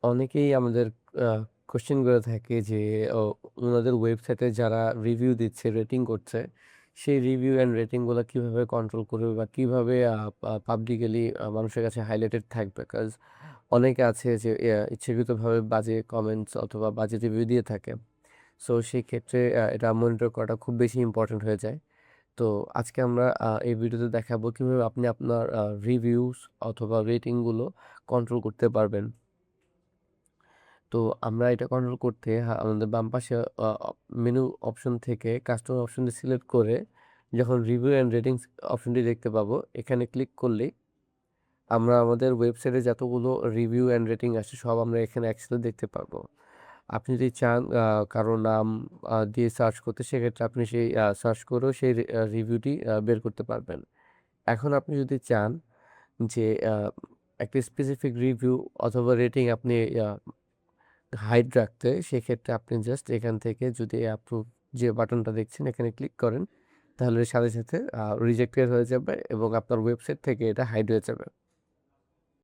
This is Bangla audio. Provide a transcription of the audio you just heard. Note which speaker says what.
Speaker 1: অনেকেই আমাদের আ কোয়েশ্চেন করে থাকে যে ও ওনাদের ওয়েবসাইটে যারা রিভিউ দিচ্ছে, রেটিং করছে, সেই রিভিউ অ্যান্ড রেটিং গুলা কিভাবে কন্ট্রোল করবে বা কিভাবে পাবলিকলি মানুষের কাছে হাইলাইটেড থাকবে? কজ অনেকে আছে যে ইচ্ছাকৃতভাবে বাজে কমেন্টস অথবা বাজে রিভিউ দিয়ে থাকে। সো সেই ক্ষেত্রে এটা মনিটর করাটা খুব বেশি ইম্পোর্টেন্ট হয়ে যায়। তো আজকে আমরা এই ভিডিওতে দেখাবো কিভাবে আপনি আপনার রিভিউস অথবা রেটিং গুলো কন্ট্রোল করতে পারবেন। তো আমরা এটা কন্ট্রোল করতে আমাদের বাম পাশে আ অ মেনু অপশন থেকে কাস্টমার অপশনটি সিলেক্ট করে যখন রিভিউ অ্যান্ড রেটিংস অপশনটি দেখতে পাবো, এখানে ক্লিক করলেই আমরা আমাদের ওয়েবসাইটে যতগুলো রিভিউ অ্যান্ড রেটিং আছে সব আমরা এখানে একসাথে দেখতে পারবো। আপনি যদি চান কারো নাম দিয়ে সার্চ করতে, সেক্ষেত্রে আপনি সেই সার্চ করেও সেই রিভিউটি বের করতে পারবেন। এখন আপনি যদি চান যে একটা স্পেসিফিক রিভিউ অথবা রেটিং আপনি আ হাইড রাখতে, সেক্ষেত্রে আপনি জাস্ট এখান থেকে যদি অ্যাপ্রুভ যে বাটনটা দেখছেন এখানে ক্লিক করেন, তাহলে সাথে, সাথে রিজেক্টেড হয়ে যাবে এবং আপনার ওয়েবসাইট থেকে এটা হাইড হয়ে যাবে।